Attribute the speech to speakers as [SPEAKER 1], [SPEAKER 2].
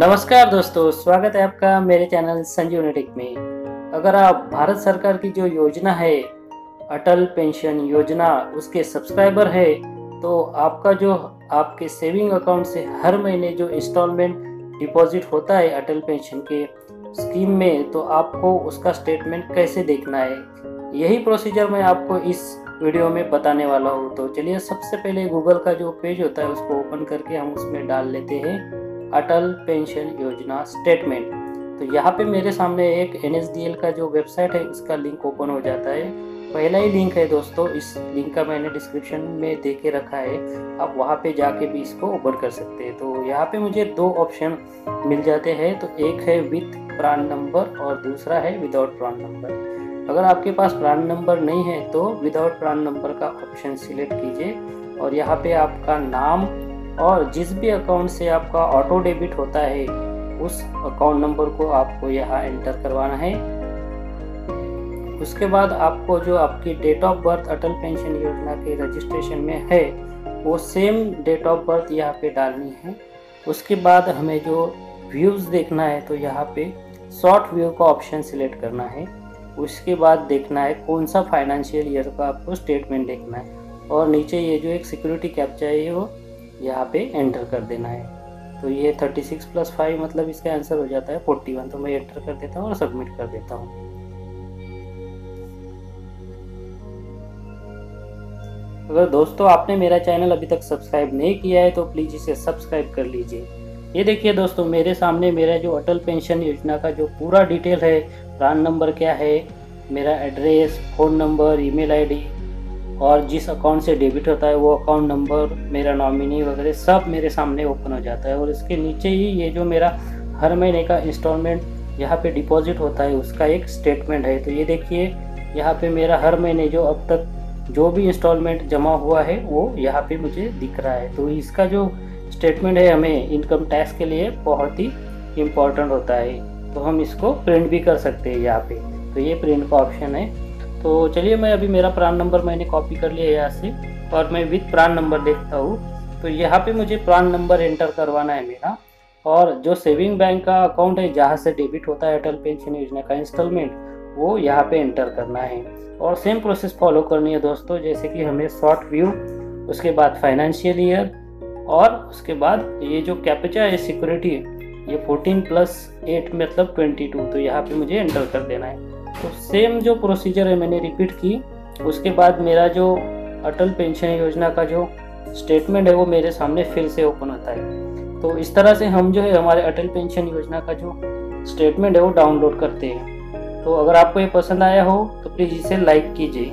[SPEAKER 1] नमस्कार दोस्तों, स्वागत है आपका मेरे चैनल संजीवनी टेक में। अगर आप भारत सरकार की जो योजना है अटल पेंशन योजना उसके सब्सक्राइबर है तो आपका जो आपके सेविंग अकाउंट से हर महीने जो इंस्टॉलमेंट डिपॉजिट होता है अटल पेंशन के स्कीम में, तो आपको उसका स्टेटमेंट कैसे देखना है, यही प्रोसीजर मैं आपको इस वीडियो में बताने वाला हूँ। तो चलिए सबसे पहले गूगल का जो पेज होता है उसको ओपन करके हम उसमें डाल लेते हैं अटल पेंशन योजना स्टेटमेंट। तो यहाँ पे मेरे सामने एक NSDL का जो वेबसाइट है उसका लिंक ओपन हो जाता है। पहला ही लिंक है दोस्तों, इस लिंक का मैंने डिस्क्रिप्शन में दे के रखा है, आप वहाँ पे जाके भी इसको ओपन कर सकते हैं। तो यहाँ पे मुझे दो ऑप्शन मिल जाते हैं, तो एक है विथ प्रान नंबर और दूसरा है विदाउट प्रान नंबर। अगर आपके पास प्रान नंबर नहीं है तो विदाउट प्रान नंबर का ऑप्शन सिलेक्ट कीजिए और यहाँ पे आपका नाम और जिस भी अकाउंट से आपका ऑटो डेबिट होता है उस अकाउंट नंबर को आपको यहाँ एंटर करवाना है। उसके बाद आपको जो आपकी date of birth Atal pension Yojana के रजिस्ट्रेशन में है वो सेम डेट ऑफ बर्थ यहाँ पे डालनी है। उसके बाद हमें जो व्यूज़ देखना है तो यहाँ पे शॉर्ट व्यू का ऑप्शन सिलेक्ट करना है। उसके बाद देखना है कौन सा फाइनेंशियल ईयर का आपको स्टेटमेंट देखना है और नीचे ये जो एक सिक्योरिटी कैप्चा है वो यहाँ पे एंटर कर देना है। तो ये 36 + 5 मतलब इसका आंसर हो जाता है 41। तो मैं एंटर कर देता हूँ और सबमिट कर देता हूँ। अगर दोस्तों आपने मेरा चैनल अभी तक सब्सक्राइब नहीं किया है तो प्लीज़ इसे सब्सक्राइब कर लीजिए। ये देखिए दोस्तों, मेरे सामने मेरा जो अटल पेंशन योजना का जो पूरा डिटेल है, प्रान नंबर क्या है, मेरा address, phone number, email ID और जिस अकाउंट से डेबिट होता है वो अकाउंट नंबर, मेरा नॉमिनी वगैरह सब मेरे सामने ओपन हो जाता है। और इसके नीचे ही ये जो मेरा हर महीने का इंस्टॉलमेंट यहाँ पे डिपॉजिट होता है उसका एक स्टेटमेंट है। तो ये देखिए यहाँ पे मेरा हर महीने जो अब तक जो भी इंस्टॉलमेंट जमा हुआ है वो यहाँ पे मुझे दिख रहा है। तो इसका जो स्टेटमेंट है हमें इनकम टैक्स के लिए बहुत ही इम्पोर्टेंट होता है। तो हम इसको प्रिंट भी कर सकते हैं यहाँ पे, तो ये प्रिंट का ऑप्शन है। तो चलिए मैं अभी मेरा प्रान नंबर मैंने कॉपी कर लिया है यहाँ से और मैं विथ प्रान नंबर देखता हूँ। तो यहाँ पे मुझे प्रान नंबर एंटर करवाना है मेरा, और जो सेविंग बैंक का अकाउंट है जहाँ से डेबिट होता है अटल पेंशन योजना का इंस्टॉलमेंट वो यहाँ पे एंटर करना है। और सेम प्रोसेस फॉलो करनी है दोस्तों, जैसे कि हमें शॉर्ट व्यू, उसके बाद फाइनेंशियल ईयर और उसके बाद ये जो कैप्चा है सिक्योरिटी ये 14 + 8 मतलब 22। तो यहाँ पे मुझे एंटर कर देना है। तो सेम जो प्रोसीजर है मैंने रिपीट की। उसके बाद मेरा जो अटल पेंशन योजना का जो स्टेटमेंट है वो मेरे सामने फिर से ओपन होता है। तो इस तरह से हम जो है हमारे अटल पेंशन योजना का जो स्टेटमेंट है वो डाउनलोड करते हैं। तो अगर आपको ये पसंद आया हो तो प्लीज़ इसे लाइक कीजिए।